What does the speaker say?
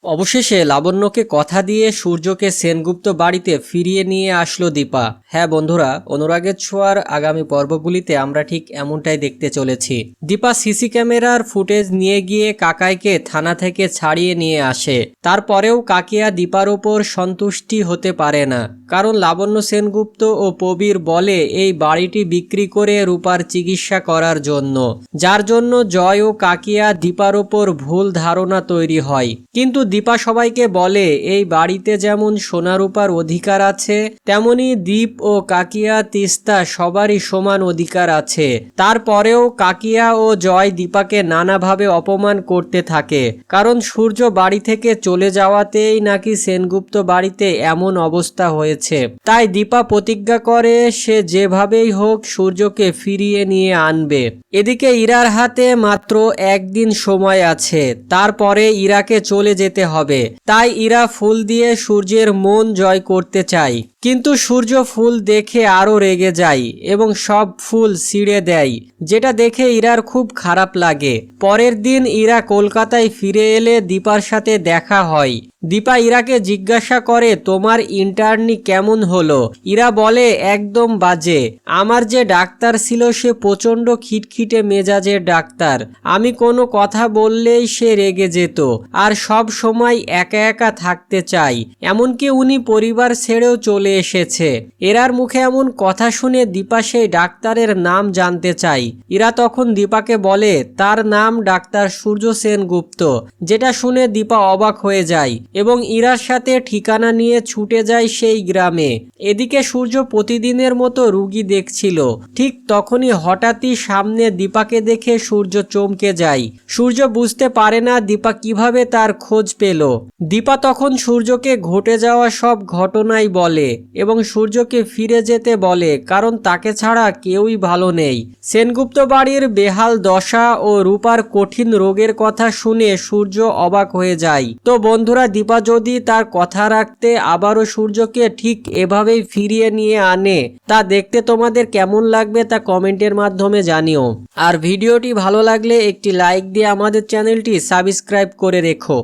অবশেষে লাবণ্যকে কথা দিয়ে সূর্যকে সেনগুপ্ত বাড়িতে ফিরিয়ে নিয়ে আসলো দীপা। হ্যাঁ বন্ধুরা, অনুরাগের ছোঁয়ার আগামী পর্বগুলিতে আমরা ঠিক এমনটাই দেখতে চলেছি। দীপা সিসি ক্যামেরার ফুটেজ নিয়ে গিয়ে কাকাইকে থানা থেকে ছাড়িয়ে নিয়ে আসে। তারপরেও কাকিয়া দীপার ওপর সন্তুষ্টি হতে পারে না, কারণ লাবণ্য সেনগুপ্ত ও প্রবীর বলে এই বাড়িটি বিক্রি করে রূপার চিকিৎসা করার জন্য, যার জন্য জয় ও কাকিয়া দীপার ওপর ভুল ধারণা তৈরি হয়। কিন্তু দীপা সবাইকে বলে এই বাড়িতে যেমন সোনা রূপার অধিকার আছে, তেমনি দীপ ও কাকিয়া তিস্তা সবারই সমান অধিকার আছে। তারপরেও কাকিয়া ও জয় দীপাকে নানাভাবে অপমান করতে থাকে, কারণ সূর্য বাড়ি থেকে চলে যাওয়াতেই নাকি সেনগুপ্ত বাড়িতে এমন অবস্থা হয়েছে। তাই দীপা প্রতিজ্ঞা করে সে যেভাবেই হোক সূর্যকে ফিরিয়ে নিয়ে আনবে। এদিকে ইরার হাতে মাত্র একদিন সময় আছে, তারপরে ইরাকে চলে যেতে হবে। তাই ইরা ফুল দিয়ে সূর্যের মন জয় করতে চায়, কিন্তু সূর্য ফুল দেখে আরো রেগে যায় এবং সব ফুল ছিঁড়ে দেয়, যেটা দেখে ইরার খুব খারাপ লাগে। পরের দিন ইরা কলকাতায় ফিরে এলে দীপার সাথে দেখা হয়। দীপা ইরাকে জিজ্ঞাসা করে, তোমার ইন্টার্নি কেমন হলো? ইরা বলে, একদম বাজে। আমার যে ডাক্তার ছিল সে প্রচন্ড খিটখিটে মেজাজের ডাক্তার। আমি কোনো কথা বললেই সে রেগে যেত আর সব সময় একা একা থাকতে চাই, এমনকি উনি পরিবার ছেড়েও চলে এসেছে। এরার মুখে এমন কথা শুনে দীপা সেই ডাক্তারের নাম জানতে চায়। ইরা তখন দীপাকে বলে তার নাম ডাক্তার সূর্য সেনগুপ্ত, যেটা শুনে দীপা অবাক হয়ে যায় এবং ইরার সাথে ঠিকানা নিয়ে ছুটে যায় সেই গ্রামে। এদিকে সূর্য প্রতিদিনের মতো রুগী দেখছিল। ঠিক তখনই হঠাৎই সামনে দীপাকে দেখে সূর্য চমকে যায়। সূর্য বুঝতে পারে না দীপা কিভাবে তার খোঁজ পেল। দীপা তখন সূর্যকে ঘটে যাওয়া সব ঘটনাই বলে এবং সূর্যকে ফিরে যেতে বলে, কারণ তাকে ছাড়া কেউই ভালো নেই। সেনগুপ্ত বাড়ির বেহাল দশা ও রূপার কঠিন রোগের কথা শুনে সূর্য অবাক হয়ে যায়। তো বন্ধুরা, দীপা যদি তার কথা রাখতে আবারও সূর্যকে ঠিক এভাবেই ফিরিয়ে নিয়ে আনে, তা দেখতে তোমাদের কেমন লাগবে তা কমেন্টের মাধ্যমে জানিও। আর ভিডিওটি ভালো লাগলে একটি লাইক দিয়ে আমাদের চ্যানেলটি সাবস্ক্রাইব করে রেখো।